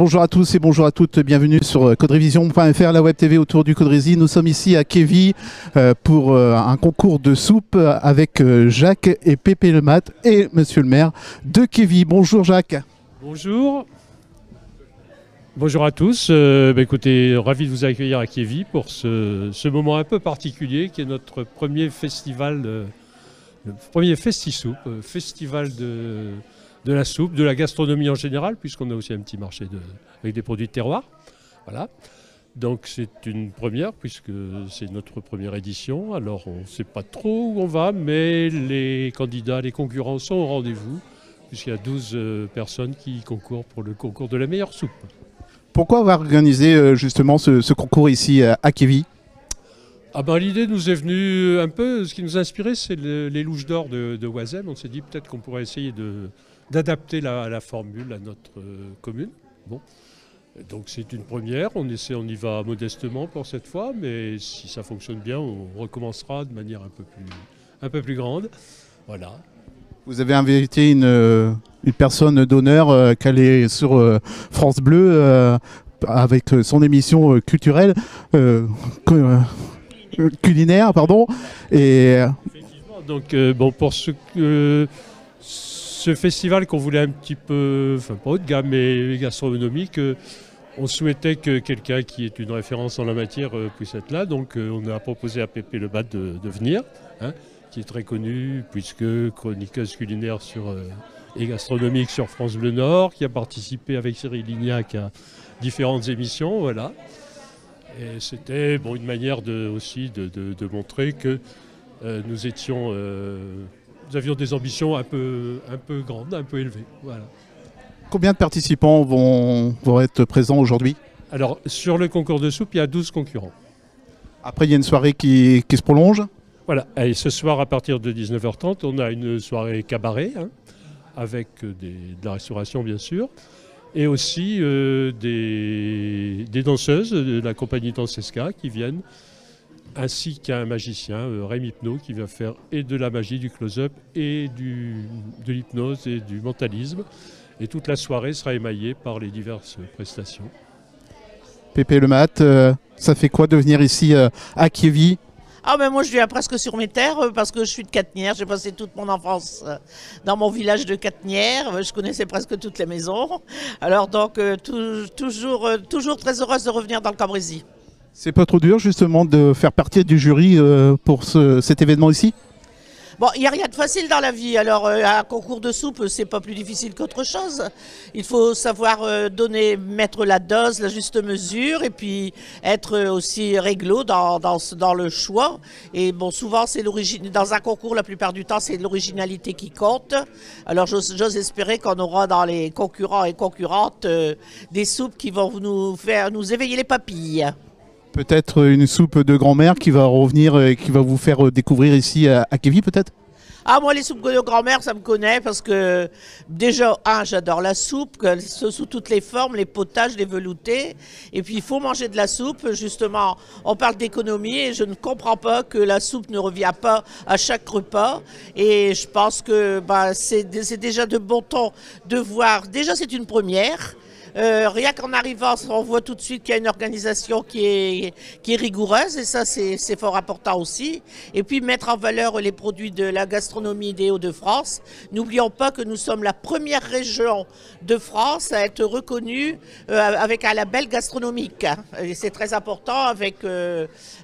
Bonjour à tous et bonjour à toutes, bienvenue sur coderevision.fr, la web TV autour du Codrezi. Nous sommes ici à Kévy pour un concours de soupe avec Jacques et Pépé Le Mat et Monsieur le maire de Kévy. Bonjour Jacques. Bonjour. Bonjour à tous. Écoutez, ravi de vous accueillir à Kévy pour ce moment un peu particulier qui est notre premier festival, le premier Festi-Soupe, festival de la soupe, de la gastronomie en général, puisqu'on a aussi un petit marché avec des produits de terroir. Voilà. Donc c'est une première puisque c'est notre première édition. Alors on ne sait pas trop où on va, mais les candidats, les concurrents sont au rendez-vous, puisqu'il y a 12 personnes qui concourent pour le concours de la meilleure soupe. Pourquoi avoir organisé justement ce concours ici à Kévy? L'idée nous est venue un peu, ce qui nous a inspiré, c'est les louches d'or de Oisem. On s'est dit peut-être qu'on pourrait essayer d'adapter la formule à notre commune. Bon. Donc c'est une première, on y va modestement pour cette fois, mais si ça fonctionne bien, on recommencera de manière un peu plus grande. Voilà. Vous avez invité une personne d'honneur qu'elle est sur France Bleu avec son émission culturelle, culinaire, pardon. Et effectivement, donc pour ce festival qu'on voulait un petit peu, enfin pas haut de gamme, mais gastronomique, on souhaitait que quelqu'un qui est une référence en la matière puisse être là. Donc on a proposé à Pépé Le Mat de venir, hein, qui est très connu puisque chroniqueuse culinaire et gastronomique sur France Bleu Nord, qui a participé avec Cyril Lignac à différentes émissions, voilà. Et c'était une manière aussi de montrer que nous avions des ambitions un peu grandes, un peu élevées. Voilà. Combien de participants vont être présents aujourd'hui? Alors, sur le concours de soupe, il y a 12 concurrents. Après, il y a une soirée qui se prolonge? Voilà. Et ce soir, à partir de 19h30, on a une soirée cabaret, hein, avec de la restauration, bien sûr, et aussi des danseuses de la compagnie Dansesca qui viennent, ainsi qu'un magicien, Rémi Hypno, qui va faire et de la magie, du close-up, et de l'hypnose et du mentalisme. Et toute la soirée sera émaillée par les diverses prestations. Pépé Le Mat, ça fait quoi de venir ici à Kévy? Moi je viens presque sur mes terres parce que je suis de Catenières. J'ai passé toute mon enfance dans mon village de Catenières. Je connaissais presque toutes les maisons. Alors donc toujours très heureuse de revenir dans le Cambrésis. C'est pas trop dur justement de faire partie du jury pour cet événement ici? Bon, il n'y a rien de facile dans la vie. Alors, un concours de soupe, c'est pas plus difficile qu'autre chose. Il faut savoir mettre la dose, la juste mesure, et puis être aussi réglo dans le choix. Et bon, souvent, c'est l'origine. Dans un concours, la plupart du temps, c'est l'originalité qui compte. Alors, j'ose espérer qu'on aura dans les concurrents et concurrentes des soupes qui vont nous éveiller les papilles. Peut-être une soupe de grand-mère qui va revenir et qui va vous faire découvrir ici à Kévy peut-être? Moi, les soupes de grand-mère, ça me connaît parce que déjà, j'adore la soupe, sous toutes les formes, les potages, les veloutés. Et puis, il faut manger de la soupe. Justement, on parle d'économie et je ne comprends pas que la soupe ne revient pas à chaque repas. Et je pense que c'est déjà de bon ton de voir. Déjà, c'est une première. Rien qu'en arrivant, on voit tout de suite qu'il y a une organisation qui est rigoureuse et ça c'est fort important aussi. Et puis mettre en valeur les produits de la gastronomie des Hauts-de-France. N'oublions pas que nous sommes la première région de France à être reconnue avec un label gastronomique. Et c'est très important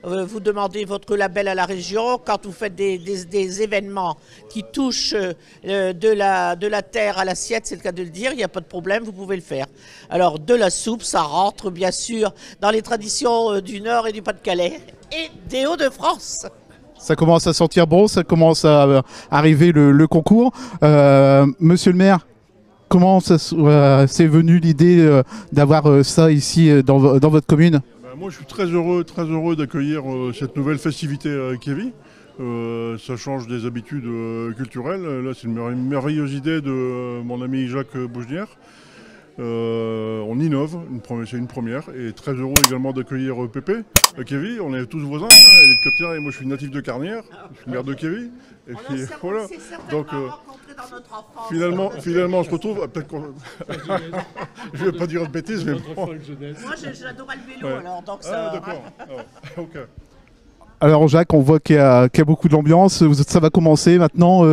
vous demandez votre label à la région quand vous faites des événements qui touchent de la terre à l'assiette, c'est le cas de le dire, il n'y a pas de problème, vous pouvez le faire. Alors, de la soupe, ça rentre bien sûr dans les traditions du Nord et du Pas-de-Calais et des Hauts-de-France. Ça commence à sentir bon, ça commence à arriver le concours. Monsieur le maire, comment c'est venu l'idée d'avoir ça ici dans votre commune? Moi, je suis très heureux d'accueillir cette nouvelle festivité à Kévy. Ça change des habitudes culturelles. Là, c'est une merveilleuse idée de mon ami Jacques Bougnière. On innove, c'est une première, et très heureux également d'accueillir Pépé, Kévy. On est tous voisins, hein, elle est de Côtière et moi je suis natif de Carnières, je suis maire de Kévy. Et puis voilà. Donc finalement on se retrouve. Peut-être qu'on... je vais pas dire de bêtises, mais bon. Moi j'adorais le vélo alors, donc ça. Ah d'accord. Ok. Alors Jacques, on voit qu'il y a beaucoup d'ambiance. Ça va commencer maintenant.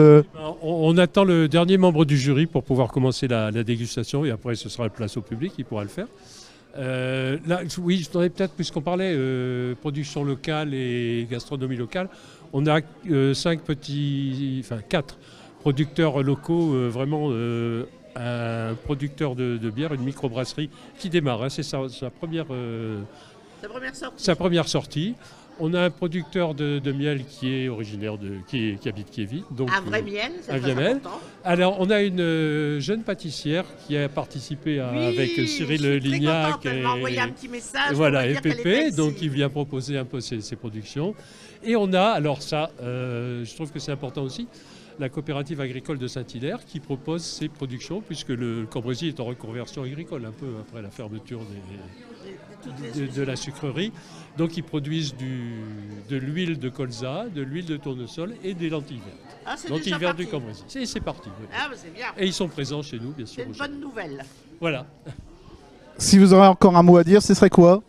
On attend le dernier membre du jury pour pouvoir commencer la dégustation et après ce sera la place au public, il pourra le faire. Là, oui, je voudrais peut-être, puisqu'on parlait production locale et gastronomie locale, on a 4 producteurs locaux, vraiment un producteur de bière, une microbrasserie qui démarre, hein, c'est sa première sortie. On a un producteur de miel qui est originaire qui habite Kévy. Donc, un vrai miel, c'est très important. Alors, on a une jeune pâtissière qui a participé avec Cyril Lignac. Elle m'a envoyé un petit message. Voilà, et Pépé, donc il vient proposer un peu ses productions. Et on a, alors ça, je trouve que c'est important aussi, la coopérative agricole de Saint-Hilaire qui propose ses productions, puisque le Cambrésis est en reconversion agricole, un peu après la fermeture de la sucrerie. Donc ils produisent de l'huile de colza, de l'huile de tournesol et des lentilles vertes. Ah, c'est lentilles déjà vertes parti. du Cambrésis. C'est parti. Oui. Ah, bah, c'est bien. Et ils sont présents chez nous, bien sûr. C'est une bonne nouvelle. Voilà. Si vous aurez encore un mot à dire, ce serait quoi?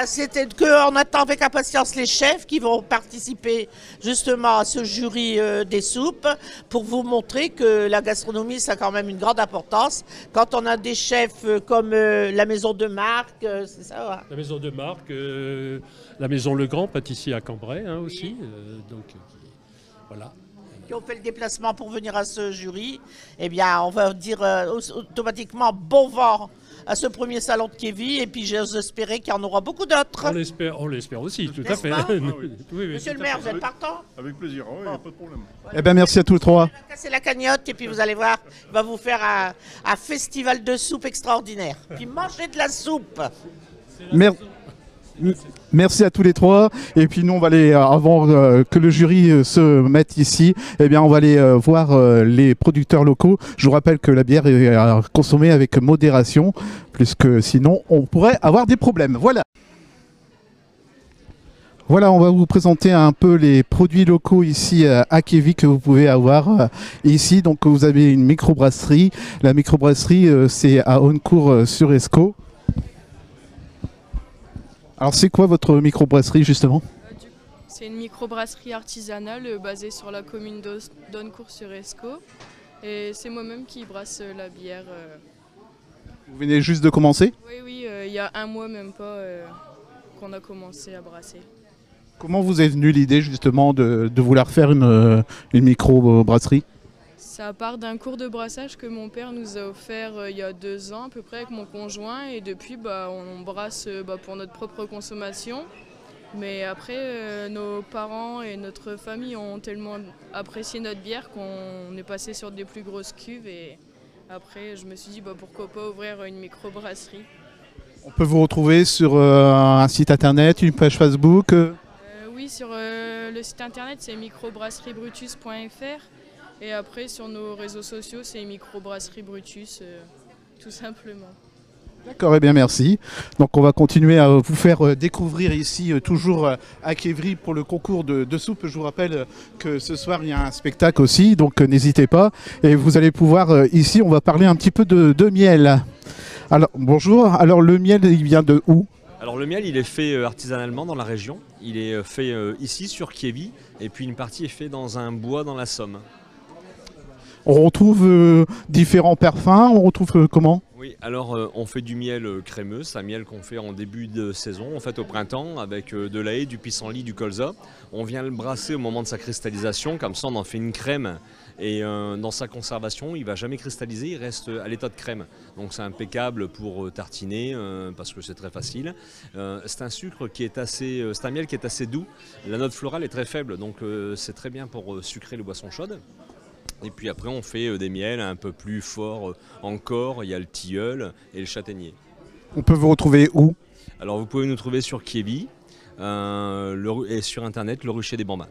C'était qu'on attend avec impatience les chefs qui vont participer justement à ce jury des soupes pour vous montrer que la gastronomie, ça a quand même une grande importance. Quand on a des chefs comme la Maison de Marc, c'est ça, ouais. La Maison de Marc, la Maison Legrand, pâtissier à Cambrai aussi. Voilà. Qui ont fait le déplacement pour venir à ce jury, eh bien, on va dire automatiquement bon vent à ce premier salon de Kévy, et puis j'ose espérer qu'il y en aura beaucoup d'autres. On l'espère aussi, tout à fait. Oui, Monsieur le maire, vous êtes partant? Avec plaisir, oui, pas de problème. Eh bien, merci à tous les trois. Casser la cagnotte, et puis vous allez voir, il va vous faire un festival de soupe extraordinaire. Puis mangez de la soupe. Merci à tous les trois. Et puis nous, on va aller, avant que le jury se mette ici, eh bien, on va aller voir les producteurs locaux. Je vous rappelle que la bière est à consommer avec modération, puisque sinon, on pourrait avoir des problèmes. Voilà. Voilà, on va vous présenter un peu les produits locaux ici à Kévy que vous pouvez avoir ici. Donc, vous avez une microbrasserie. La microbrasserie, c'est à Honnecourt-sur-Escaut. Alors c'est quoi votre microbrasserie justement? C'est une microbrasserie artisanale basée sur la commune d'Honnecourt-sur-Escaut. Et c'est moi-même qui brasse la bière. Vous venez juste de commencer? Oui, il y a un mois même pas qu'on a commencé à brasser. Comment vous est venue l'idée justement de vouloir faire une microbrasserie? Ça part d'un cours de brassage que mon père nous a offert il y a 2 ans à peu près avec mon conjoint. Et depuis, on brasse pour notre propre consommation. Mais après, nos parents et notre famille ont tellement apprécié notre bière qu'on est passé sur des plus grosses cuves. Et après, je me suis dit pourquoi pas ouvrir une microbrasserie. On peut vous retrouver sur un site internet, une page Facebook? Oui, sur le site internet, c'est microbrasseribrutus.fr. Et après, sur nos réseaux sociaux, c'est Microbrasserie Brutus, tout simplement. D'accord, eh bien merci. Donc on va continuer à vous faire découvrir ici, toujours à Kévy pour le concours de soupe. Je vous rappelle que ce soir, il y a un spectacle aussi, donc n'hésitez pas. Et vous allez pouvoir, ici, on va parler un petit peu de miel. Alors, bonjour. Alors, le miel, il vient de où? Alors le miel, il est fait artisanalement dans la région. Il est fait ici, sur Kévy, et puis une partie est faite dans un bois dans la Somme. On retrouve différents parfums, on retrouve comment? Oui, alors on fait du miel crémeux, c'est un miel qu'on fait en début de saison, en fait au printemps, avec de la haie, du pissenlit, du colza. On vient le brasser au moment de sa cristallisation, comme ça on en fait une crème. Et dans sa conservation, il ne va jamais cristalliser, il reste à l'état de crème. Donc c'est impeccable pour tartiner, parce que c'est très facile. C'est un sucre qui est c'est un miel qui est assez doux. La note florale est très faible, donc c'est très bien pour sucrer les boissons chaudes. Et puis après on fait des miels un peu plus forts encore, il y a le tilleul et le châtaignier. On peut vous retrouver où? Alors vous pouvez nous trouver sur Kévy et sur internet, le Rucher des Bambins.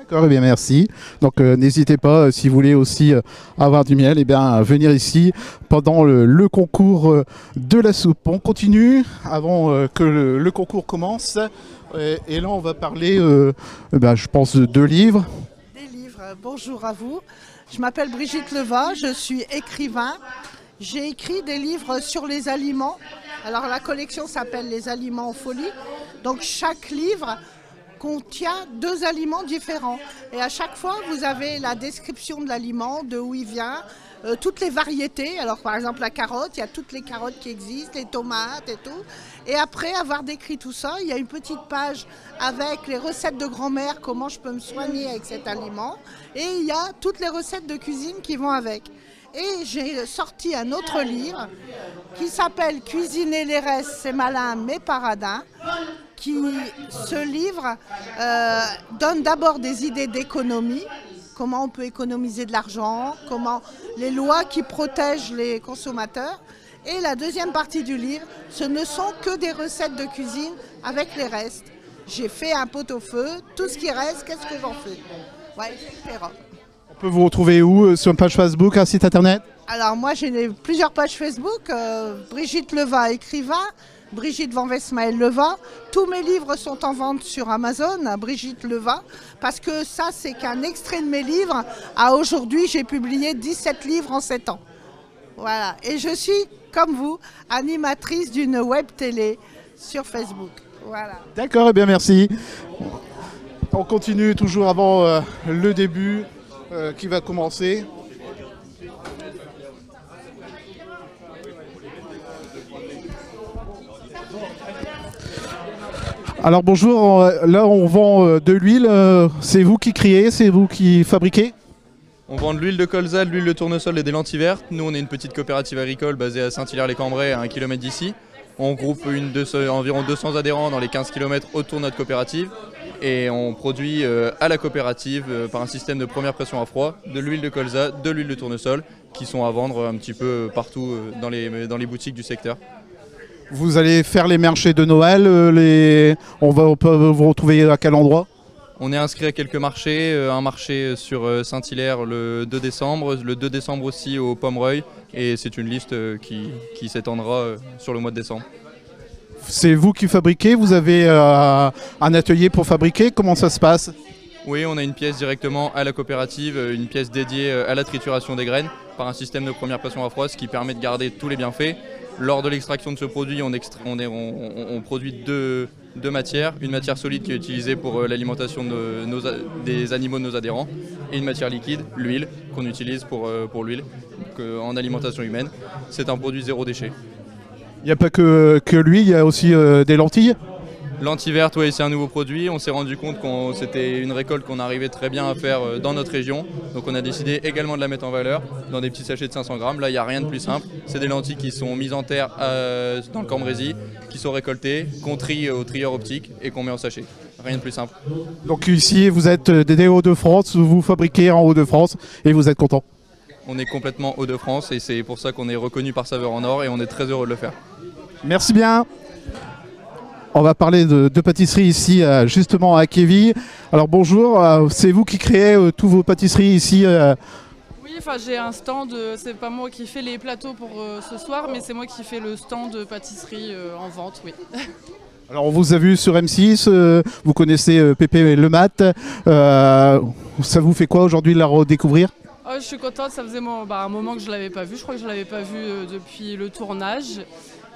D'accord, eh bien merci. Donc n'hésitez pas, si vous voulez aussi avoir du miel, eh bien venir ici pendant le concours de la soupe. On continue avant que le concours commence. Et là, on va parler, je pense, de 2 livres. Des livres. Bonjour à vous. Je m'appelle Brigitte Leva, je suis écrivain. J'ai écrit des livres sur les aliments. Alors la collection s'appelle Les aliments en folie. Donc chaque livre contient 2 aliments différents. Et à chaque fois, vous avez la description de l'aliment, de où il vient, toutes les variétés. Alors par exemple la carotte, il y a toutes les carottes qui existent, les tomates et tout. Et après avoir décrit tout ça, il y a une petite page avec les recettes de grand-mère, comment je peux me soigner avec cet aliment. Et il y a toutes les recettes de cuisine qui vont avec. Et j'ai sorti un autre livre qui s'appelle Cuisiner les restes, c'est malin mais paradin. Ce livre donne d'abord des idées d'économie, comment on peut économiser de l'argent, comment les lois qui protègent les consommateurs. Et la deuxième partie du livre, ce ne sont que des recettes de cuisine avec les restes. J'ai fait un pot-au-feu, tout ce qui reste, qu'est-ce que j'en fais? Ouais, etc. On peut vous retrouver où? Sur une page Facebook, un site internet? Alors moi j'ai plusieurs pages Facebook, Brigitte Leva écrivain, Brigitte Van Westmael Leva. Tous mes livres sont en vente sur Amazon, Brigitte Leva, parce que ça c'est qu'un extrait de mes livres. À aujourd'hui j'ai publié 17 livres en 7 ans. Voilà, et je suis, comme vous, animatrice d'une web télé sur Facebook. Voilà. D'accord, eh bien merci. On continue toujours avant le début qui va commencer. Alors bonjour, là on vend de l'huile, c'est vous qui criez, c'est vous qui fabriquez? On vend de l'huile de colza, de l'huile de tournesol et des lentilles vertes. Nous on est une petite coopérative agricole basée à Saint-Hilaire-les-Cambrais, à 1 km d'ici. On groupe environ 200 adhérents dans les 15 km autour de notre coopérative. Et on produit à la coopérative par un système de première pression à froid de l'huile de colza, de l'huile de tournesol qui sont à vendre un petit peu partout dans les boutiques du secteur. Vous allez faire les marchés de Noël, on peut vous retrouver à quel endroit? On est inscrit à quelques marchés, un marché sur Saint-Hilaire le 2 décembre, le 2 décembre aussi au Pomereuil, et c'est une liste qui s'étendra sur le mois de décembre. C'est vous qui fabriquez, vous avez un atelier pour fabriquer, comment ça se passe? Oui, on a une pièce directement à la coopérative, une pièce dédiée à la trituration des graines par un système de première pression à froid, ce qui permet de garder tous les bienfaits. Lors de l'extraction de ce produit, on produit deux matières. Une matière solide qui est utilisée pour l'alimentation des animaux de nos adhérents et une matière liquide, l'huile, qu'on utilise pour l'huile en alimentation humaine. C'est un produit 0 déchet. Il n'y a pas que l'huile, il y a aussi des lentilles? Lentilles vertes, oui, c'est un nouveau produit. On s'est rendu compte que c'était une récolte qu'on arrivait très bien à faire dans notre région. Donc on a décidé également de la mettre en valeur dans des petits sachets de 500 grammes. Là, il n'y a rien de plus simple. C'est des lentilles qui sont mises en terre dans le Cambrésis, qui sont récoltées, qu'on trie au trieur optique et qu'on met en sachet. Rien de plus simple. Donc ici, vous êtes des Hauts-de-France, vous fabriquez en Hauts-de-France et vous êtes content? On est complètement Hauts-de-France et c'est pour ça qu'on est reconnu par Saveur en Or et on est très heureux de le faire. Merci bien. On va parler de pâtisserie ici, justement à Kévy. Alors bonjour, c'est vous qui créez tous vos pâtisseries ici Oui, enfin j'ai un stand, c'est pas moi qui fais les plateaux pour ce soir, mais c'est moi qui fais le stand de pâtisserie en vente, oui. Alors on vous a vu sur M6, vous connaissez Pépé Le Mat. Ça vous fait quoi aujourd'hui de la redécouvrir? Oh, je suis contente, ça faisait un moment que je ne l'avais pas vue, je crois que je ne l'avais pas vue depuis le tournage.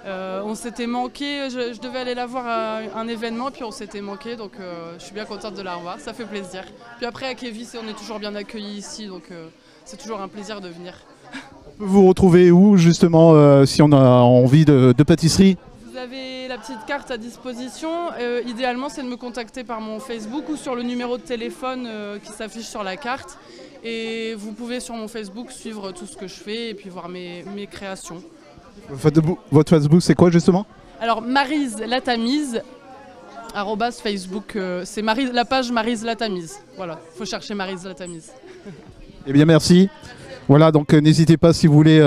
On s'était manqué, je devais aller la voir à un événement, puis on s'était manqué, donc je suis bien contente de la revoir, ça fait plaisir. Puis après à Kévy, on est toujours bien accueillis ici, donc c'est toujours un plaisir de venir. On peut vous retrouver où justement si on a envie de pâtisserie? Vous avez la petite carte à disposition, idéalement c'est de me contacter par mon Facebook ou sur le numéro de téléphone qui s'affiche sur la carte. Et vous pouvez sur mon Facebook suivre tout ce que je fais et puis voir mes créations. Votre Facebook, c'est quoi justement? Alors Maryse la Tamise, @Facebook, c'est la page Maryse la Tamise. Voilà, il faut chercher Maryse la Tamise. Eh bien merci. Voilà, donc n'hésitez pas si vous voulez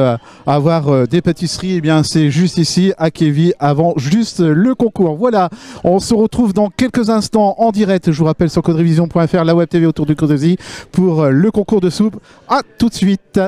avoir des pâtisseries, eh bien c'est juste ici à Kévy avant juste le concours. Voilà, on se retrouve dans quelques instants en direct, je vous rappelle sur coderevision.fr, la web TV autour du Codrezi pour le concours de soupe. À tout de suite.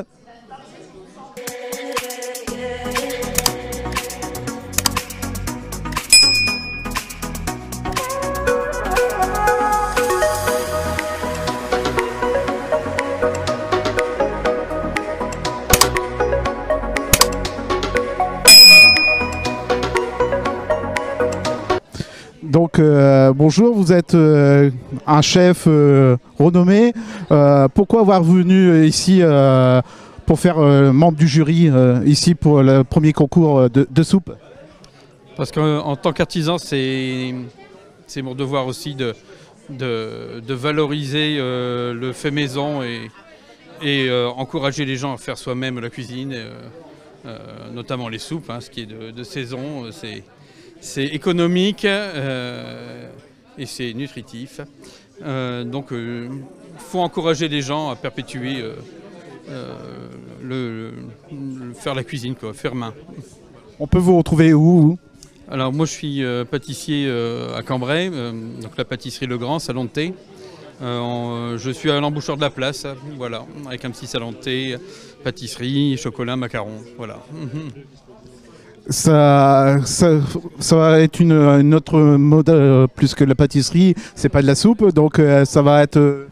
Donc bonjour, vous êtes un chef renommé. Pourquoi avoir venu ici pour faire membre du jury ici pour le premier concours de soupe? Parce qu'en tant qu'artisan, c'est mon devoir aussi de valoriser le fait maison et encourager les gens à faire soi-même la cuisine, notamment les soupes, hein, ce qui est de saison. C'est économique et c'est nutritif. Donc il faut encourager les gens à perpétuer faire la cuisine, quoi, faire main. On peut vous retrouver où? Alors moi je suis pâtissier à Cambrai, donc la pâtisserie Le Grand, salon de thé. Je suis à l'embouchure de la place, voilà, avec un petit salon de thé, pâtisserie, chocolat, macarons, voilà. Ça va être une autre mode plus que la pâtisserie, c'est pas de la soupe, donc ça va être...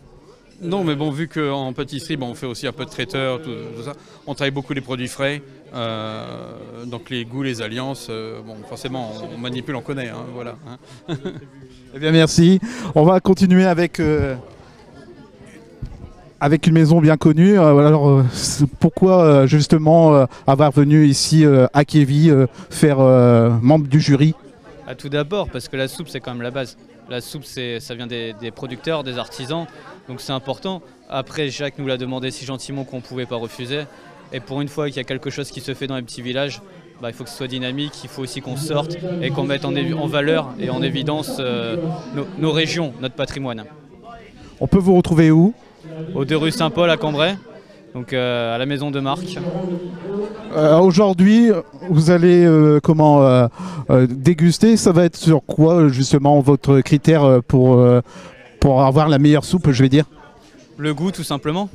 Non, mais bon, vu qu'en pâtisserie, bon, on fait aussi un peu de traiteur, tout ça, on travaille beaucoup les produits frais, donc les goûts, les alliances, bon, forcément, on manipule, on connaît, hein, voilà. Hein. Eh bien, merci. On va continuer avec une maison bien connue. Alors, pourquoi justement avoir venu ici à Kévy faire membre du jury? Tout d'abord, parce que la soupe, c'est quand même la base. La soupe, ça vient des producteurs, des artisans, donc c'est important. Après, Jacques nous l'a demandé si gentiment qu'on ne pouvait pas refuser. Et pour une fois qu'il y a quelque chose qui se fait dans les petits villages, bah, il faut que ce soit dynamique, il faut aussi qu'on sorte et qu'on mette en valeur et en évidence nos régions, notre patrimoine. On peut vous retrouver où? Aux 2 rue Saint-Paul à Cambrai, donc à la maison de Marc. Aujourd'hui, vous allez déguster. Ça va être sur quoi justement votre critère pour avoir la meilleure soupe, je vais dire? Le goût, tout simplement.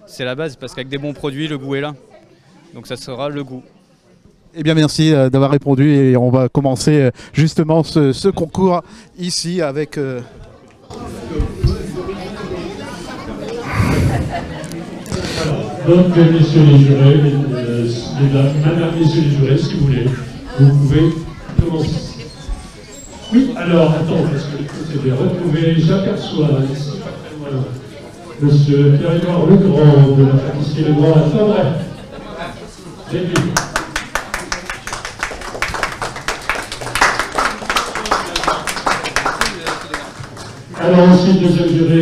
C'est la base, parce qu'avec des bons produits, le goût est là. Donc ça sera le goût. Eh bien merci d'avoir répondu et on va commencer justement ce concours ici avec... Donc, messieurs les jurés, mesdames, messieurs les jurés, si vous voulez, vous pouvez commencer. Oui, alors, attends, parce que je vais retrouver, j'aperçois ici, monsieur Pierre-Edouard Legrand de la pâtisserie Le Grand à Cambrai. Bienvenue. Alors ensuite, deuxième juré,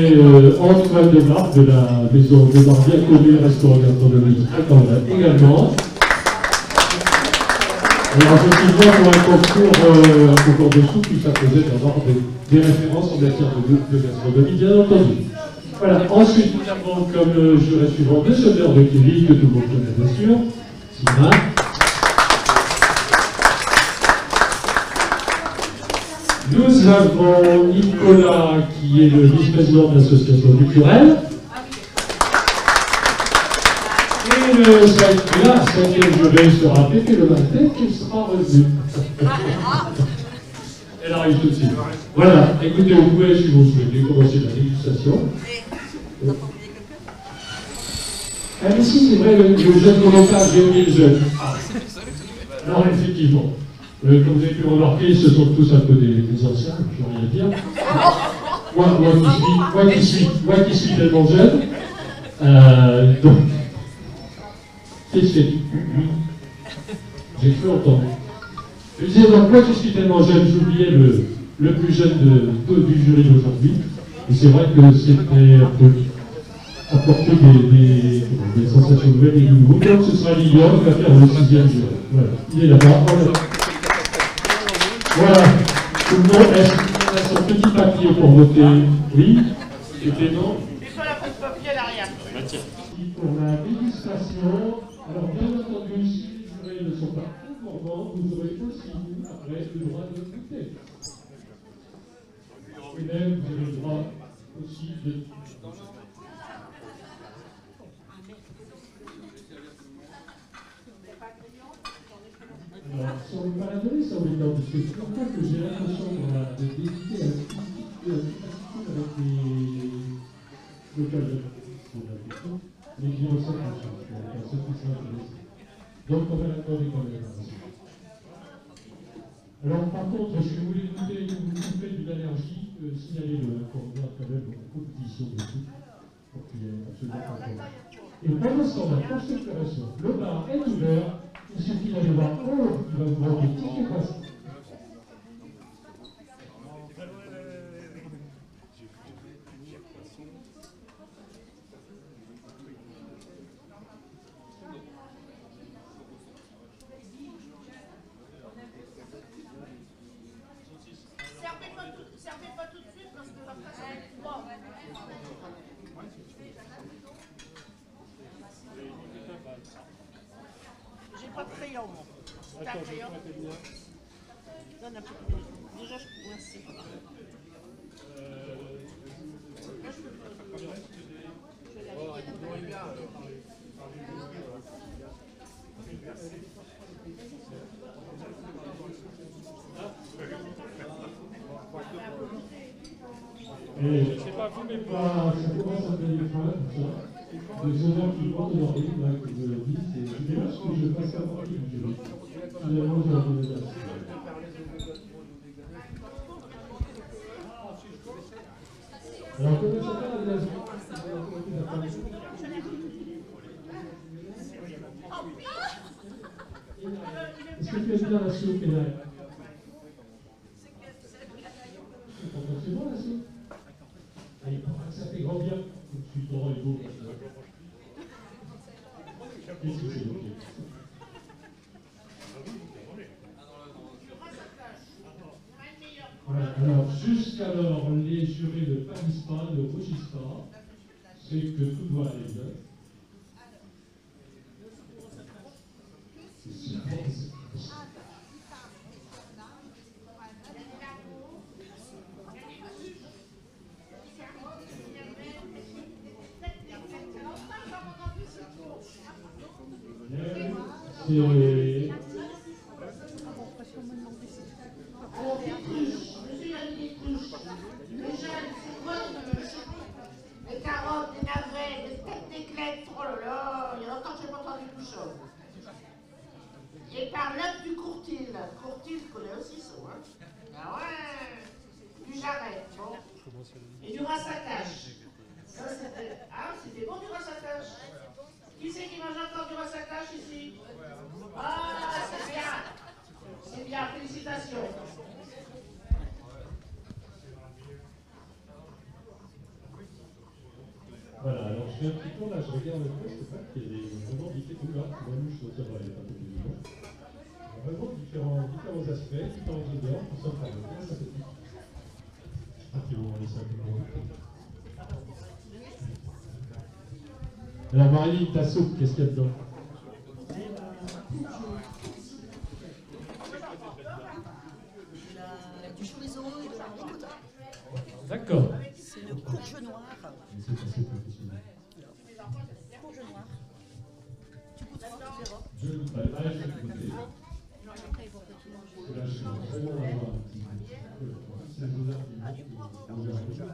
Antoine Demarque de la maison Demarque, bien connue, restaurant gastronomique à Cambrai également. Alors effectivement, pour un concours de soupe, il s'imposait d'avoir des références en matière de gastronomie, bien entendu. Voilà, ensuite nous avons comme juré suivant deux sonneurs de Kévy, que tout le monde connaît bien sûr, Sylvain. Nous avons Nicolas, qui est le vice-président de l'association culturelle. Et le cinquième juré sera Pépé le matin, qui sera revenu. Elle arrive tout de suite. Voilà, écoutez, vous pouvez, si vous souhaitez, commencer la dégustation. Ah mais si, c'est vrai, le jeune volontaire, j'ai oublié le jeune. Ah. Non, effectivement. Comme vous avez pu remarquer, ce sont tous un peu des anciens, je n'ai rien à dire. Moi qui suis tellement jeune. Donc, qu'est-ce que j'ai cru entendre. Je disais, donc moi qui suis tellement jeune, j'oubliais le plus jeune du jury d'aujourd'hui. Et c'est vrai que c'était un peu apporter des sensations nouvelles et nouveaux. Donc ce sera Lilian qui va faire le 6e jury. Voilà, il est là-bas. Voilà, tout le monde a son petit papier pour voter oui, et non. Et pas la peau de papier à l'arrière. pour la dégustation. Alors bien entendu, si les jurés ne sont pas conformants, vous aurez aussi, vous, après, le droit de goûter. Et même, vous avez le droit aussi de... Alors, si on ne veut pas la donner, ça, oui, parce que c'est pour ça que j'ai l'impression d'hésiter à la avec les locales mais qui ont ça en charge, ceux qui sont intéressés. Donc, on va l'accorder quand même. Alors, par contre, si vous voulez goûter, vous souffrez d'une allergie, signalez-le, pour voir quand même une compétition de tout, pour qu'il y ait absolument pas de problème. Et pendant ce temps-là, pour cette opération, le bar est ouvert, il suffit d'aller voir Aude qui va vous vendre des tickets passés. Servez pas tout de suite parce que après ça va être froid. J'ai pas de crayon, moi. T'as un crayon? Donne un peu de crayon. Déjà, merci. Là, je peux pas. Et je ne sais pas vous, mais pas, ça commence à devenir fin, tout ça. Les honneurs qui portent aujourd'hui, là, que je le dis, c'est bien ce que je passe à voir qui je dis. Finalement, j'ai envie de dire. Alors, comment ça va, la glace? Est-ce que tu aimes bien la soupe, Hélène? C'est bon, la soupe? Il paraît que ça fait grand bien. Tout de suite, on est beau. Qu'est-ce que c'est, ok? Voilà, alors jusqu'alors, les jurés ne pâlissent pas, ne rougissent pas. C'est que tout doit aller bien. C'est super. Alors, des cruches, monsieur, il y a des cruches. Les jeunes, c'est quoi des carottes, des navets, des têtes d'éclette. Oh là là, il y a longtemps que je n'ai pas entendu tout ça. Et par l'œuf du courtil. Courtil, je connais aussi ça, hein. Ah ouais. Du jarret, bon. Et du rassatache. Ça, c'était... Ah, c'était bon du rassatache. Qui c'est qui mange encore du rassatache ici? Ah, c'est bien. C'est bien, félicitations. Voilà, alors je fais un petit tour là, je regarde un peu, c'est pas qu'il y a des vraiment différents là, la mouche, ça va aller un peu plus loin. Vraiment différents aspects, différents odeurs, pour ça faire bien sympathique. Ah, puis on va laisser un peu plus loin. Alors Marie, ta soupe, qu'est-ce qu'il y a dedans? Du chorizo et de la ricotta. D'accord. C'est une courge noire. C'est assez professionnel. Courge noire. Tu goûteras, tu verras. Je ne goûte pas, là je vais goûter. Là je suis vraiment à voir un petit peu. C'est vos arguments, vos arguments.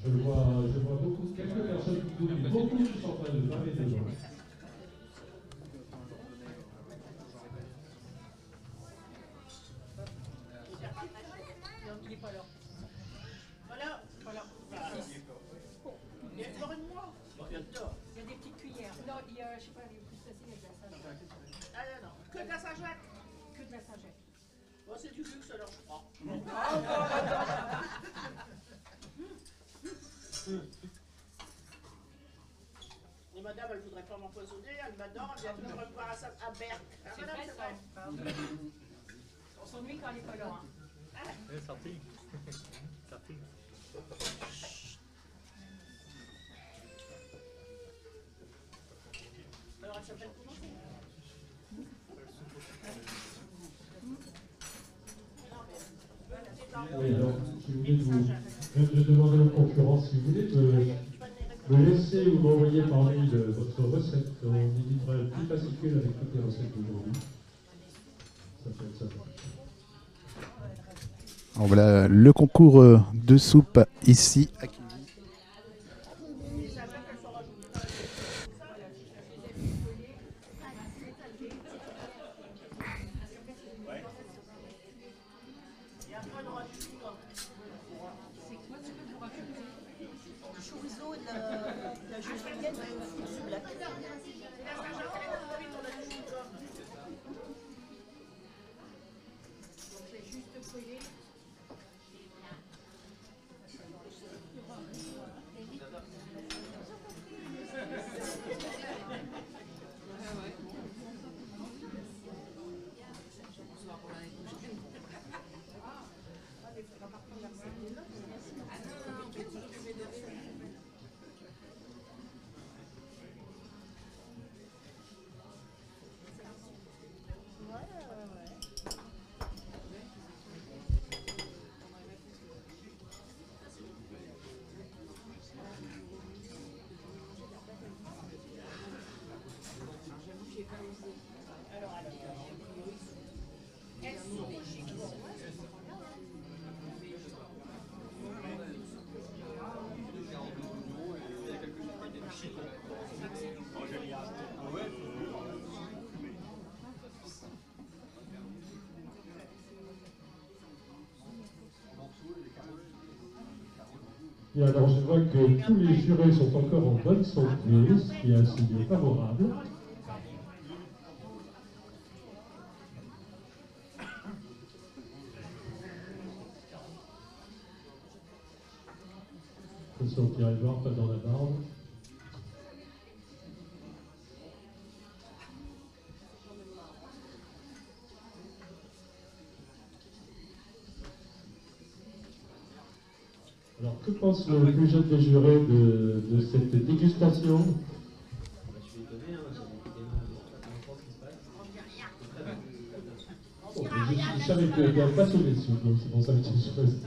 Je vois beaucoup, quelques personnes qui goûtent, mais beaucoup qui sont en train de laver des gens. Il n'est pas là. Voilà, voilà. Il y a encore une moi. Il y a des petites cuillères. Non, il y a, je sais pas, les crustacés, il y a de la Saint-Jacques. Ah non, que de la Saint-Jacques. Que de la Saint-Jacques. Bon, c'est du luxe alors, je crois. Et madame, elle voudrait pas m'empoisonner, elle m'adore, elle vient toujours me voir à Berck. Ah, madame, c'est vrai. On s'ennuie quand elle est pas là. Sorti. Sorti. Alors, elle s'appelle comment? Oui, alors, si vous voulez, je demandais aux concurrents si vous voulez me laisser ou m'envoyer par mail votre recette. On éditera un petit fascicule avec toutes les recettes d'aujourd'hui. Ça peut être sympa. Alors voilà le concours de soupe ici à Kévy. Du chorizo et de la julienne du black. Et alors, je vois que tous les jurés sont encore en bonne santé, ce qui est un signe favorable. Attention, Pierre Edouard, pas dans la barbe. Alors, que pense le plus jeune des jurés de cette dégustation? Je suis étonné, hein, j'ai écouté ce qui se passe. Bon, je savais qu'il n'y avait pas sauvé dessus, donc c'est pour ça que j'ai choisi.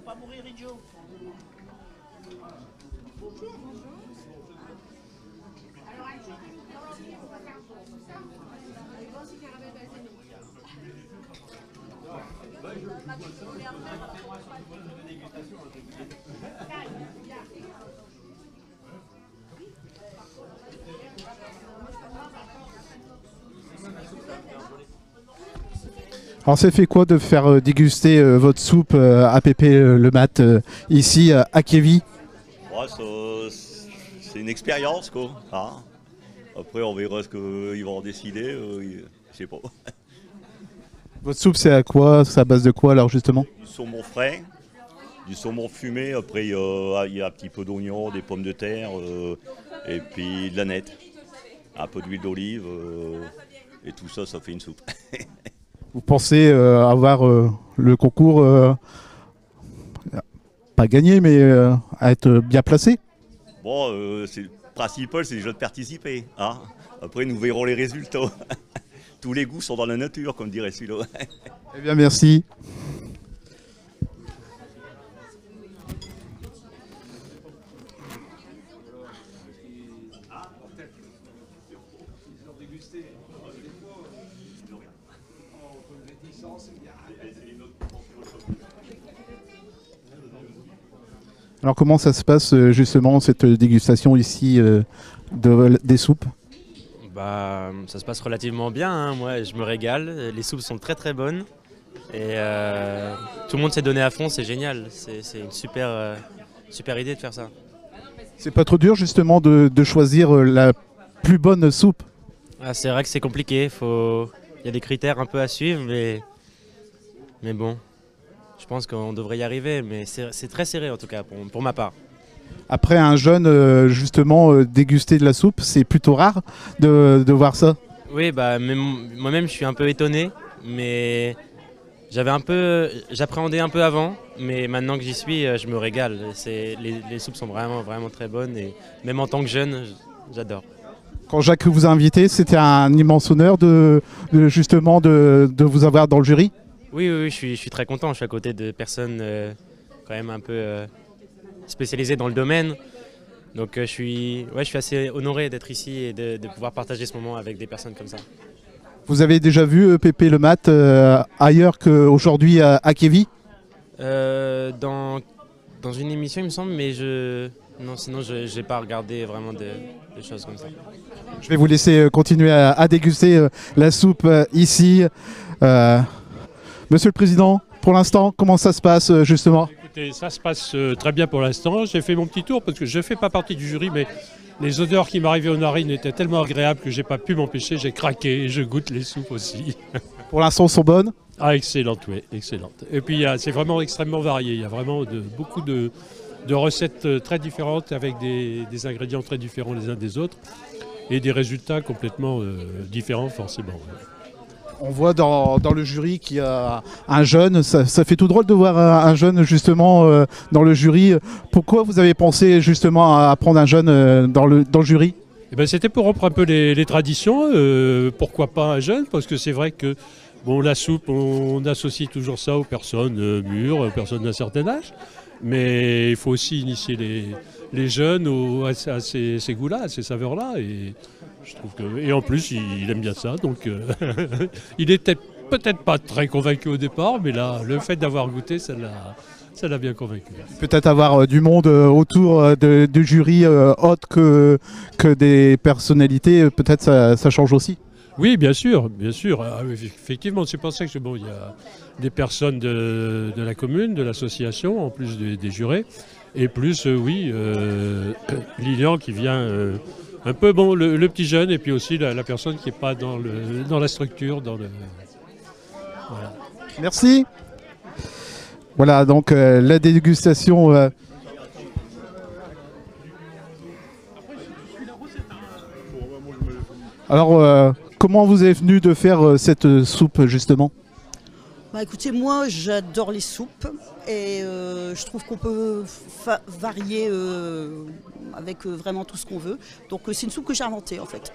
pas mourir idiot. Alors ça fait quoi de faire déguster votre soupe à Pépé le Mat ici à Kévy? Ouais, c'est une expérience quoi. Hein. Après on verra ce qu'ils vont en décider, je sais pas. Votre soupe c'est à quoi? C'est à base de quoi alors justement? Du saumon frais, du saumon fumé, après il y a un petit peu d'oignon, des pommes de terre et puis de la nette. Un peu d'huile d'olive et tout ça, ça fait une soupe. Vous pensez avoir le concours, pas gagné, mais à être bien placé? Bon, c'est le principal, c'est déjà de participer. Hein. Après, nous verrons les résultats. Tous les goûts sont dans la nature, comme dirait celui-là. Eh bien, merci. Alors comment ça se passe justement cette dégustation ici des soupes? Bah, ça se passe relativement bien, hein. Moi je me régale, les soupes sont très très bonnes et tout le monde s'est donné à fond, c'est génial, c'est une super idée de faire ça. C'est pas trop dur justement de choisir la plus bonne soupe? Ah, c'est vrai que c'est compliqué, il y a des critères un peu à suivre mais bon. Je pense qu'on devrait y arriver, mais c'est très serré en tout cas, pour ma part. Après un jeune, justement, déguster de la soupe, c'est plutôt rare de voir ça? Oui, bah, moi-même je suis un peu étonné, mais j'appréhendais un peu avant, mais maintenant que j'y suis, je me régale. Les soupes sont vraiment, vraiment très bonnes, et même en tant que jeune, j'adore. Quand Jacques vous a invité, c'était un immense honneur justement de vous avoir dans le jury? Oui, je suis très content. Je suis à côté de personnes quand même un peu spécialisées dans le domaine. Donc je suis assez honoré d'être ici et de pouvoir partager ce moment avec des personnes comme ça. Vous avez déjà vu Pépé le Mat ailleurs qu'aujourd'hui à Kévy? Dans une émission, il me semble, mais sinon je n'ai pas regardé vraiment des choses comme ça. Je vais vous laisser continuer à déguster la soupe ici. Monsieur le Président, pour l'instant, comment ça se passe justement? Écoutez, ça se passe très bien pour l'instant. J'ai fait mon petit tour parce que je ne fais pas partie du jury, mais les odeurs qui m'arrivaient aux narines étaient tellement agréables que je n'ai pas pu m'empêcher. J'ai craqué et je goûte les soupes aussi. Pour l'instant, elles sont bonnes? Ah, excellentes, oui, excellentes. Et puis c'est vraiment extrêmement varié. Il y a vraiment beaucoup de recettes très différentes avec des ingrédients très différents les uns des autres et des résultats complètement différents forcément. On voit dans le jury qu'il y a un jeune, ça fait tout drôle de voir un jeune justement dans le jury. Pourquoi vous avez pensé justement à prendre un jeune dans le jury? Eh ben, c'était pour rompre un peu les traditions, pourquoi pas un jeune, parce que c'est vrai que bon, la soupe, on associe toujours ça aux personnes mûres, aux personnes d'un certain âge, mais il faut aussi initier les jeunes à ces goûts-là, à ces saveurs-là. Je trouve et en plus, il aime bien ça, donc il était peut-être pas très convaincu au départ, mais là, le fait d'avoir goûté, ça l'a bien convaincu. Peut-être avoir du monde autour du jury autre que des personnalités, peut-être ça change aussi? Oui, bien sûr, bien sûr. Effectivement, c'est pour ça que il y a des personnes de la commune, de l'association, en plus des jurés, et plus, Lilian qui vient... un peu bon, le petit jeune et puis aussi la personne qui n'est pas dans la structure. Voilà. Merci. Voilà donc la dégustation. Alors comment vous êtes venu de faire cette soupe justement? Bah écoutez, moi j'adore les soupes et je trouve qu'on peut varier avec vraiment tout ce qu'on veut. Donc c'est une soupe que j'ai inventée en fait,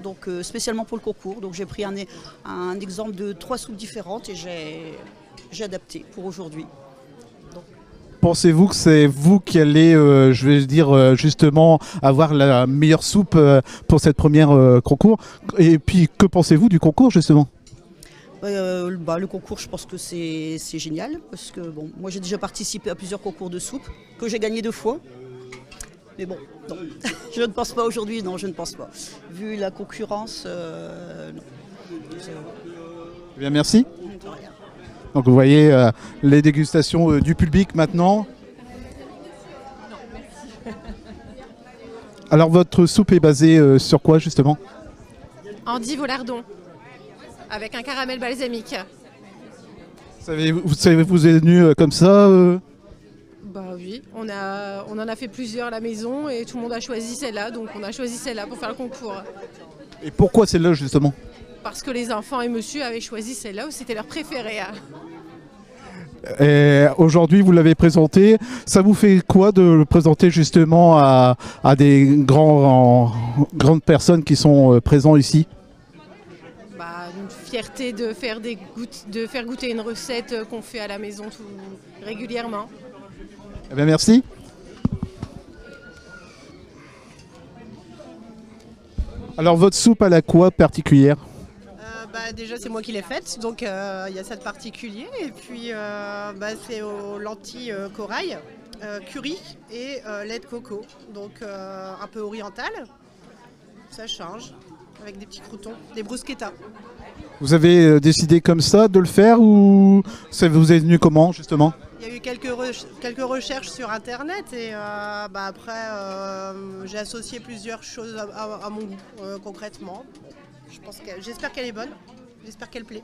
donc spécialement pour le concours. Donc j'ai pris un exemple de 3 soupes différentes et j'ai adapté pour aujourd'hui. Pensez-vous que c'est vous qui allez, je vais dire justement, avoir la meilleure soupe pour cette première concours? Et puis, que pensez-vous du concours justement? Le concours, je pense que c'est génial, parce que bon, moi j'ai déjà participé à plusieurs concours de soupe, que j'ai gagné 2 fois. Mais bon, non. Je ne pense pas aujourd'hui, non, je ne pense pas. Vu la concurrence, non. Eh bien, merci. Donc vous voyez les dégustations du public maintenant. Alors votre soupe est basée sur quoi justement? Endive au lardon, avec un caramel balsamique. Vous êtes venu comme ça Bah oui, on en a fait plusieurs à la maison et tout le monde a choisi celle-là, donc on a choisi celle-là pour faire le concours. Et pourquoi celle-là justement? Parce que les enfants et monsieur avaient choisi celle-là où c'était leur préféré. Aujourd'hui, vous l'avez présenté. Ça vous fait quoi de le présenter justement à des grandes personnes qui sont présents ici? Une fierté de faire goûter une recette qu'on fait à la maison régulièrement. Eh bien, merci. Alors, votre soupe à la quoi particulière? Déjà c'est moi qui l'ai faite, donc il y a ça de particulier. Et puis c'est aux lentilles corail, curry et lait de coco, donc un peu oriental. Ça change, avec des petits croûtons, des bruschettas. Vous avez décidé comme ça de le faire ou ça vous est venu comment justement? Il y a eu quelques recherches sur internet et après j'ai associé plusieurs choses à mon goût concrètement. J'espère qu'elle est bonne, j'espère qu'elle plaît.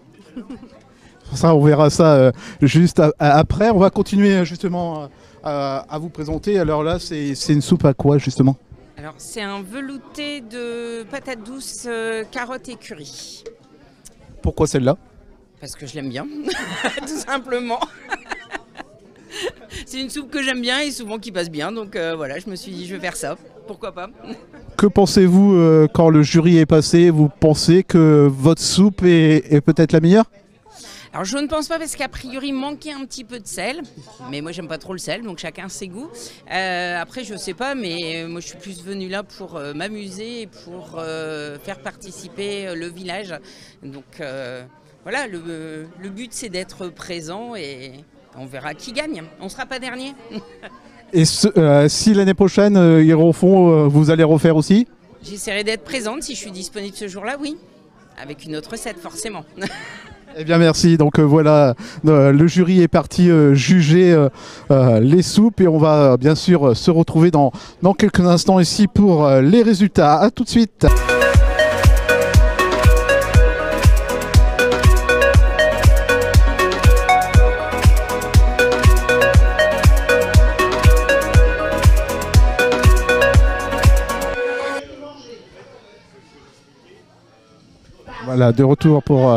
Ça, on verra ça juste après. On va continuer justement à vous présenter. Alors là, c'est une soupe à quoi justement? Alors c'est un velouté de patates douces, carottes et curry. Pourquoi celle-là? Parce que je l'aime bien, tout simplement. C'est une soupe que j'aime bien et souvent qui passe bien, donc voilà, je me suis dit je vais faire ça, pourquoi pas. Que pensez-vous quand le jury est passé? Vous pensez que votre soupe est peut-être la meilleure? Alors je ne pense pas parce qu'a priori il manquait un petit peu de sel, mais moi j'aime pas trop le sel, donc chacun ses goûts. Après je sais pas, mais moi je suis plus venue là pour m'amuser et pour faire participer le village. Donc voilà, le but c'est d'être présent et on verra qui gagne. On ne sera pas dernier. Et si l'année prochaine ils refont, vous allez refaire aussi? J'essaierai d'être présente si je suis disponible ce jour-là, oui. Avec une autre recette forcément. Eh bien merci, donc voilà, le jury est parti juger les soupes et on va bien sûr se retrouver dans quelques instants ici pour les résultats. A tout de suite. Voilà, de retour pour...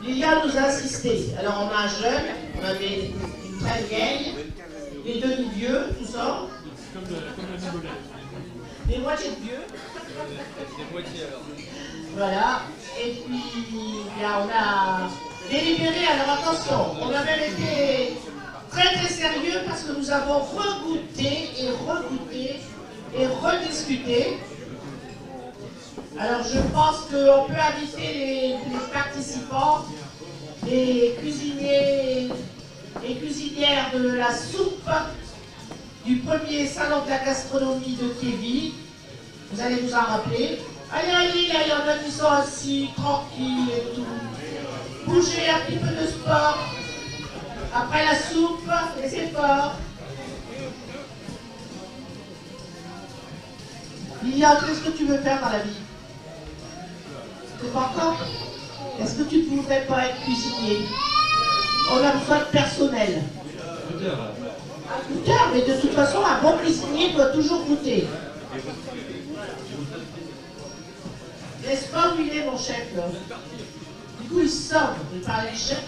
Lilian nous a assisté. Alors on a un jeune, on a une très vieille, les deux vieux, tout ça. Des moitiés de vieux. Des moitiés alors. Voilà. Et puis là on a délibéré. Alors attention, on a même été très très sérieux parce que nous avons regoûté et regoûté et rediscuté. Alors je pense qu'on peut inviter les participants, les cuisiniers et cuisinières de la soupe du premier salon de la gastronomie de Kévi. Vous allez vous en rappeler. Allez, allez, là, il y en a qui sont assis, tranquilles et tout. Bougez un petit peu de sport. Après la soupe, les efforts. Lilian, qu'est-ce que tu veux faire dans la vie? C'est pas encore? Est-ce que tu ne voudrais pas être cuisinier? On a besoin de personnel. Goûteur, mais de toute façon, un bon cuisinier doit toujours goûter. N'est-ce pas où il est, mon chef, là? Du coup, il sort. Il parle du chef.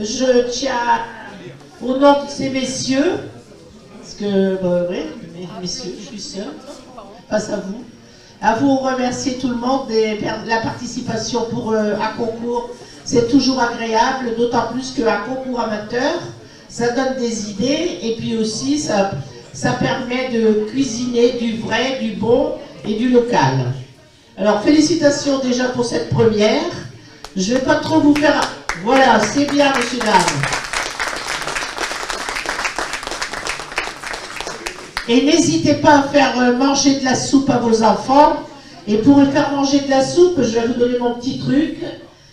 je tiens, au nom de ces messieurs, parce que, oui, messieurs, je suis seule, face à vous remercier tout le monde de la participation pour un concours. C'est toujours agréable, d'autant plus qu'un concours amateur, ça donne des idées et puis aussi ça permet de cuisiner du vrai, du bon et du local. Alors félicitations déjà pour cette première. Je ne vais pas trop vous faire... Voilà, c'est bien, messieurs, dames. Et n'hésitez pas à faire manger de la soupe à vos enfants. Et pour faire manger de la soupe, je vais vous donner mon petit truc.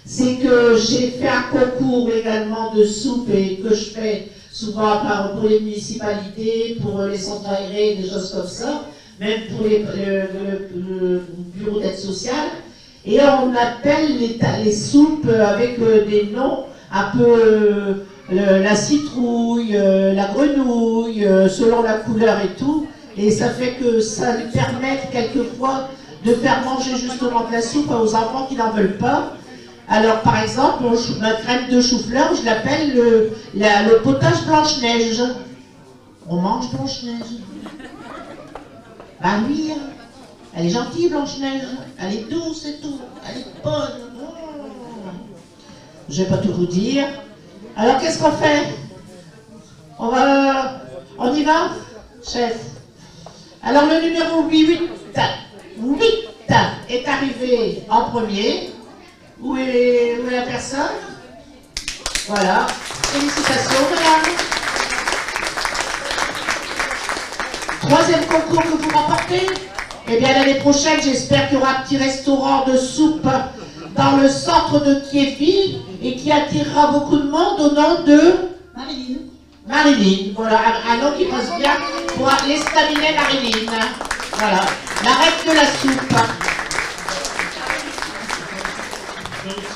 C'est que j'ai fait un concours également de soupe et que je fais souvent pour les municipalités, pour les centres aérés, des choses comme ça, même pour le bureau d'aide sociale. Et on appelle les soupes avec des noms un peu la citrouille, la grenouille, selon la couleur et tout. Et ça fait que ça lui permet quelquefois de faire manger justement de la soupe aux enfants qui n'en veulent pas. Alors par exemple, ma crème de chou-fleur, je l'appelle le potage Blanche-Neige. On mange Blanche-Neige. Bah oui, elle est gentille Blanche-Neige, elle est douce et tout, elle est bonne. Je vais pas tout vous dire. Alors qu'est-ce qu'on fait? On y va, chef? Alors le numéro 8 est arrivé en premier. Où est la personne? Voilà. Félicitations, madame. Troisième concours que vous remportez? Eh bien, l'année prochaine, j'espère qu'il y aura un petit restaurant de soupe dans le centre de Kiev et qui attirera beaucoup de monde au nom de... Marilyn. Marilyn. Voilà, un nom qui passe bien pour l'estaminet Marilyn. Voilà. La reine de la soupe.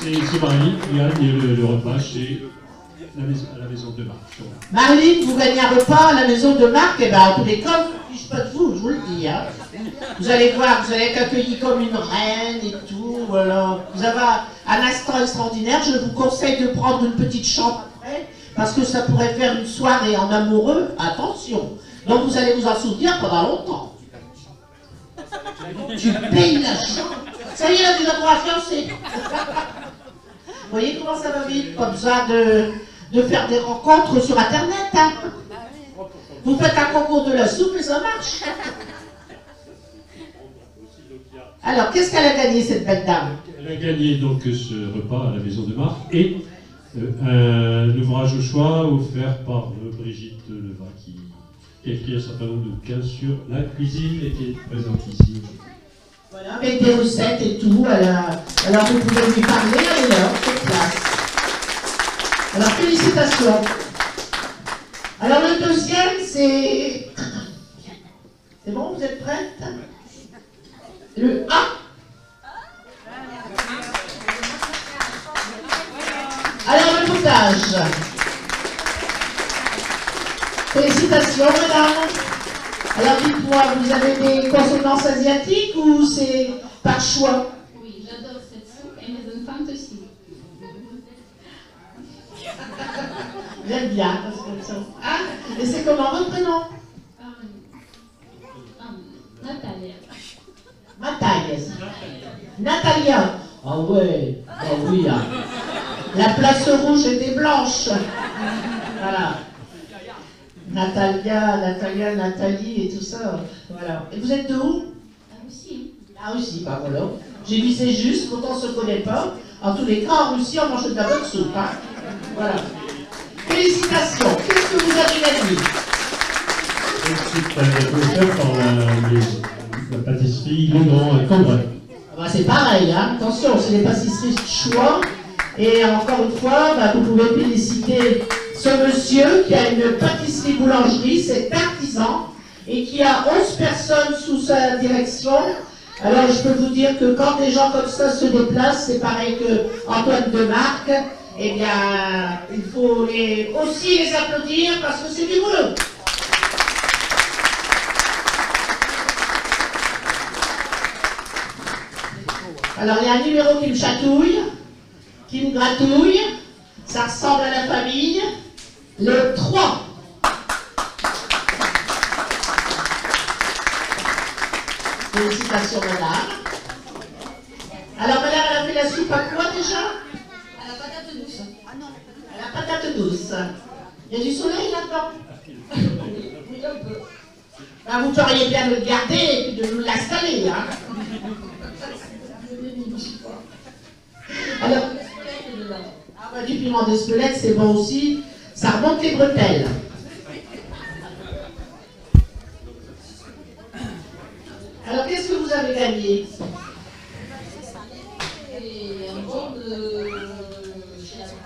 C'est Marilyn qui gagne le repas chez à la maison de Marc. Marilyn, vous gagnez un repas à la maison de Marc, et bien en tous les cas, je ne dis pas de vous, je vous le dis. Hein. Vous allez voir, vous allez être accueillis comme une reine et tout. Voilà. Vous avez un instant extraordinaire. Je vous conseille de prendre une petite chambre après, parce que ça pourrait faire une soirée en amoureux. Attention. Donc vous allez vous en souvenir pendant longtemps. Tu payes la chambre. Ça y est, la décoration, c'est... Vous voyez comment ça va vite? Pas besoin de faire des rencontres sur Internet. Hein. Vous faites un concours de la soupe et ça marche. Alors, qu'est-ce qu'elle a gagné, cette belle dame? Elle a gagné donc ce repas à la maison de Marc et un ouvrage au choix offert par Brigitte Leva qui a écrit un certain nombre de bouquins sur la cuisine et qui est présente ici. Voilà, avec des recettes et tout. Alors vous pouvez lui parler, elle est là, sur place. Alors félicitations. Alors le deuxième, c'est... C'est bon, vous êtes prête? Le A. Alors le potage. Félicitations, madame. Alors dites-moi, vous avez des consonances asiatiques ou c'est par choix? Oui, j'adore cette soupe et mes enfants aussi. J'aime bien. Ah, et c'est comment votre prénom? Natalia. Natalia. Ah ouais, ah oui. Hein. La place rouge était blanche. Voilà. Nathalie et tout ça. Voilà. Et vous êtes de où? La Russie. La Russie, bah voilà. J'ai vu c'est juste, pourtant on ne se connaît pas. En tous les cas, en Russie, on mange de la bonne soupe. Hein. Voilà. Félicitations. Qu'est-ce que vous avez gagné? C'est offert par la pâtisserie Legrand à Cambrai. Bah, c'est pareil, hein. Attention, c'est des pâtisseries de choix. Et encore une fois, bah, vous pouvez féliciter ce monsieur qui a une pâtisserie-boulangerie, c'est artisan, et qui a 11 personnes sous sa direction. Alors je peux vous dire que quand des gens comme ça se déplacent, c'est pareil que Antoine Demarque, eh bien, il faut aussi les applaudir parce que c'est du boulot. Alors il y a un numéro qui me chatouille, qui me gratouille. Ça ressemble à la famille. Le 3. Félicitations, madame. Alors, madame, elle a fait la soupe à quoi déjà? À la patate douce. Ah non. À la patate douce. Il y a du soleil là-dedans? Oui, un peu. Ben, vous feriez bien de le garder et puis de nous l'installer. Hein. Alors, du piment de squelette, c'est bon aussi. Ça remonte les bretelles. Alors, qu'est-ce que vous avez gagné? Un bon de...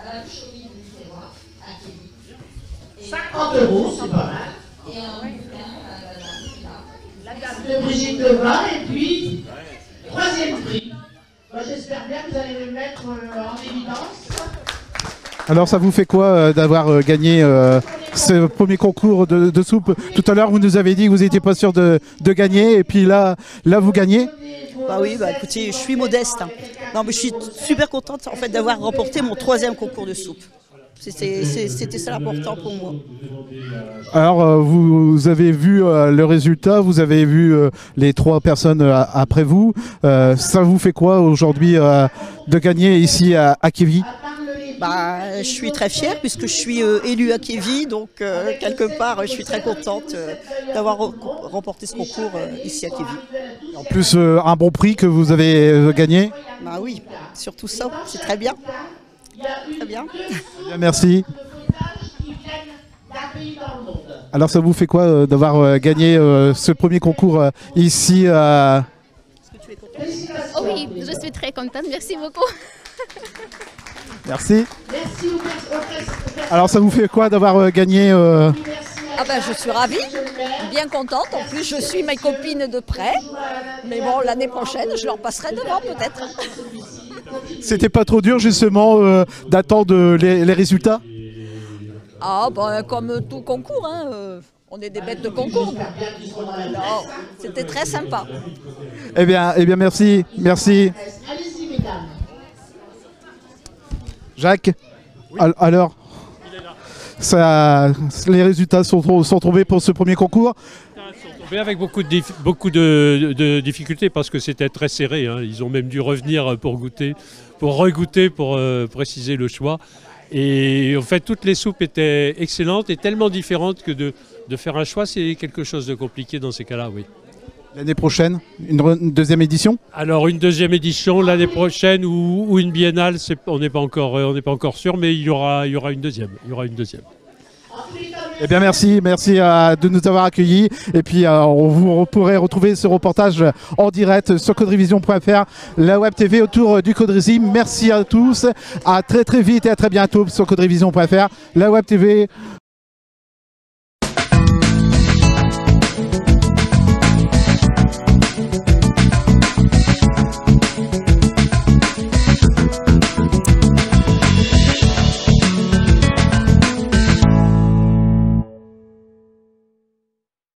à la cheville du terroir, à Kévi. 50 €, c'est pas mal. Et un bouquin à la dame de Brigitte Leva, et puis, 3e prix. Moi, j'espère bien que vous allez le mettre en évidence. Alors ça vous fait quoi d'avoir gagné ce premier concours de soupe? Tout à l'heure vous nous avez dit que vous n'étiez pas sûr de gagner et puis là vous gagnez. Bah oui, bah écoutez, je suis modeste. Hein. Non mais je suis super contente en fait d'avoir remporté mon 3e concours de soupe. C'était ça l'important pour moi. Alors vous avez vu le résultat, vous avez vu les 3 personnes après vous. Ça vous fait quoi aujourd'hui de gagner ici à Kévi? Bah, je suis très fière puisque je suis élue à Kévi, donc quelque part je suis très contente d'avoir remporté ce concours ici à Kévi. En plus un bon prix que vous avez gagné. Bah oui, surtout ça, c'est très bien. Très bien. Bien, merci. Alors ça vous fait quoi d'avoir gagné ce premier concours ici à... Oh oui, je suis très contente, merci beaucoup. Merci. Alors ça vous fait quoi d'avoir gagné Ah ben je suis ravie, bien contente. En plus je suis mes copines de près. Mais bon, l'année prochaine je leur passerai devant peut-être. C'était pas trop dur justement d'attendre les résultats? Ah ben comme tout concours, hein, on est des bêtes de concours. Alors c'était très sympa. Eh bien merci, merci. Allez-y, mesdames. Jacques, alors, les résultats sont tombés pour ce premier concours? Avec beaucoup de difficultés parce que c'était très serré. Hein. Ils ont même dû revenir pour regoûter, pour préciser le choix. Et en fait, toutes les soupes étaient excellentes et tellement différentes que de faire un choix, c'est quelque chose de compliqué dans ces cas-là, oui. L'année prochaine, une deuxième édition? Alors une deuxième édition l'année prochaine ou une biennale, on n'est pas encore sûr, mais il y aura une deuxième. Eh bien merci de nous avoir accueillis et puis vous pourrez retrouver ce reportage en direct sur codrevision.fr, la web TV autour du Codrezi. Merci à tous, à très vite et à très bientôt sur codrevision.fr, la web TV